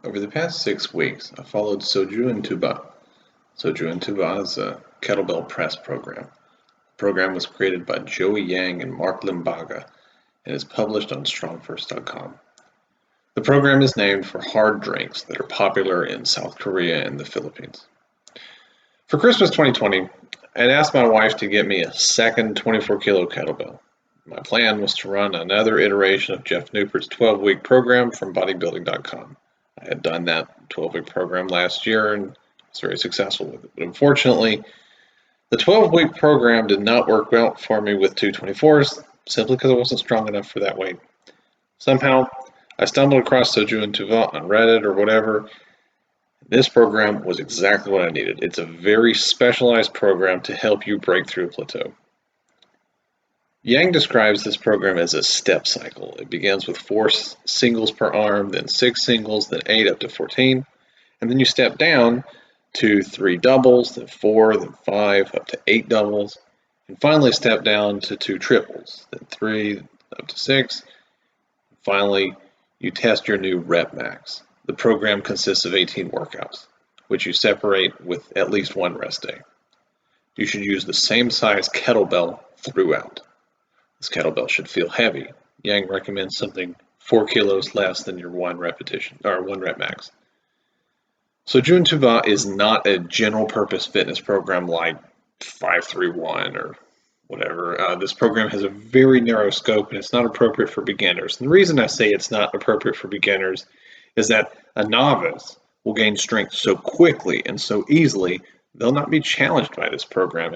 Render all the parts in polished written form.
Over the past 6 weeks, I followed Soju and Tuba. Soju and Tuba is a kettlebell press program. The program was created by Joey Yang and Mark Limbaga and is published on strongfirst.com. The program is named for hard drinks that are popular in South Korea and the Philippines. For Christmas 2020, I had asked my wife to get me a second 24-kilo kettlebell. My plan was to run another iteration of Jeff Newpert's 12-week program from bodybuilding.com. I had done that 12-week program last year and was very successful with it. But unfortunately, the 12-week program did not work out for me with 224s, simply because I wasn't strong enough for that weight. Somehow, I stumbled across Soju and Tuba on Reddit or whatever. This program was exactly what I needed. It's a very specialized program to help you break through a plateau. Yang describes this program as a step cycle. It begins with 4 singles per arm, then 6 singles, then 8 up to 14, and then you step down to 3 doubles, then 4, then 5, up to 8 doubles, and finally step down to 2 triples, then 3 up to 6. Finally, you test your new rep max. The program consists of 18 workouts, which you separate with at least 1 rest day. You should use the same size kettlebell throughout. This kettlebell should feel heavy. Yang recommends something 4 kilos less than your 1 repetition or 1 rep max. Soju and Tuba is not a general purpose fitness program like 531 or whatever. This program has a very narrow scope and it's not appropriate for beginners. And the reason I say it's not appropriate for beginners is that a novice will gain strength so quickly and so easily, they'll not be challenged by this program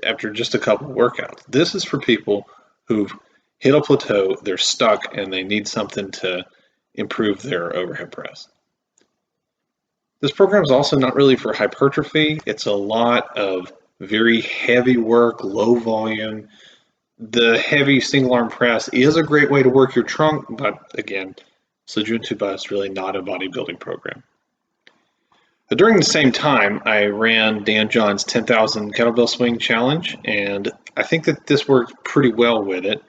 after just a couple of workouts. This is for people who've hit a plateau, they're stuck, and they need something to improve their overhead press. This program is also not really for hypertrophy. It's a lot of very heavy work, low volume. The heavy single arm press is a great way to work your trunk, but again, Soju and Tuba is really not a bodybuilding program. But during the same time, I ran Dan John's 10,000 kettlebell swing challenge, and I think that this worked pretty well with it.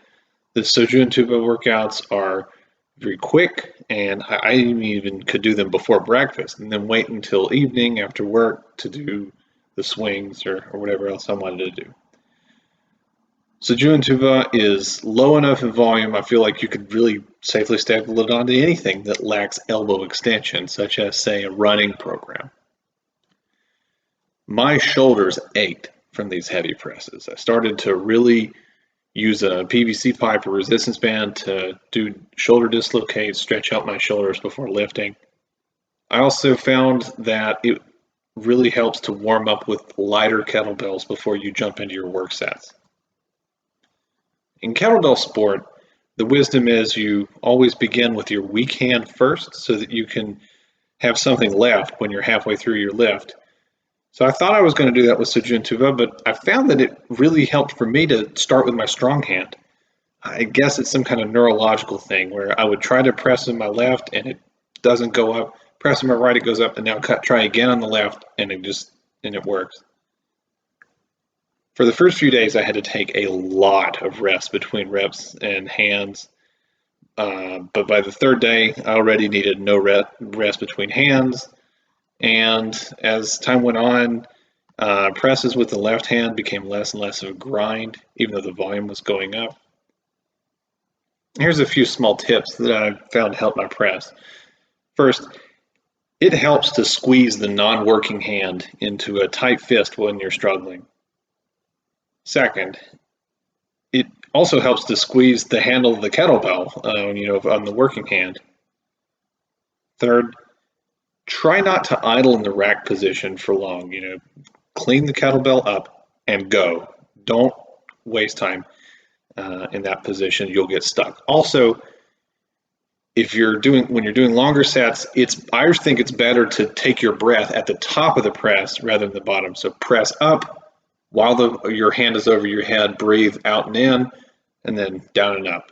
The Soju and Tuba workouts are very quick, and I even could do them before breakfast and then wait until evening after work to do the swings or whatever else I wanted to do. Soju and Tuba is low enough in volume, I feel like you could really safely staple it onto anything that lacks elbow extension, such as, say, a running program. My shoulders ached from these heavy presses. I started to really use a PVC pipe or resistance band to do shoulder dislocates, stretch out my shoulders before lifting. I also found that it really helps to warm up with lighter kettlebells before you jump into your work sets. In kettlebell sport, the wisdom is you always begin with your weak hand first so that you can have something left when you're halfway through your lift. So I thought I was going to do that with Soju and Tuba, but I found that it really helped for me to start with my strong hand. I guess it's some kind of neurological thing where I would try to press in my left and it doesn't go up. Press in my right, it goes up, and now try again on the left, and it works. For the first few days, I had to take a lot of rest between reps and hands. But by the third day, I already needed no rest between hands. And as time went on, presses with the left hand became less and less of a grind, even though the volume was going up. Here's a few small tips that I found to help my press. First, it helps to squeeze the non-working hand into a tight fist when you're struggling. Second, it also helps to squeeze the handle of the kettlebell, on the working hand. Third, try not to idle in the rack position for long. Clean the kettlebell up and go. Don't waste time in that position. You'll get stuck. Also, when you're doing longer sets, I think it's better to take your breath at the top of the press rather than the bottom. So press up while your hand is over your head, breathe out and in, and then down and up.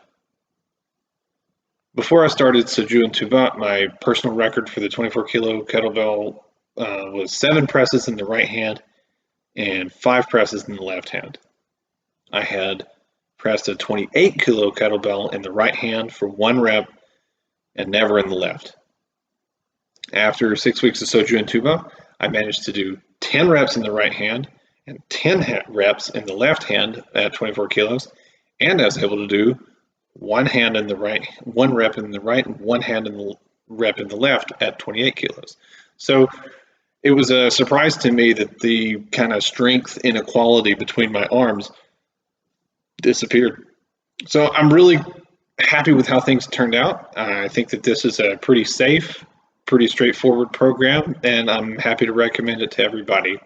Before I started Soju and Tuba, my personal record for the 24-kilo kettlebell was 7 presses in the right hand and 5 presses in the left hand. I had pressed a 28-kilo kettlebell in the right hand for 1 rep and never in the left. After 6 weeks of Soju and Tuba, I managed to do 10 reps in the right hand and 10 reps in the left hand at 24 kilos. And I was able to do one rep in the right, and one rep in the left at 28 kilos. So it was a surprise to me that the kind of strength inequality between my arms disappeared. So I'm really happy with how things turned out. I think that this is a pretty safe, pretty straightforward program, and I'm happy to recommend it to everybody.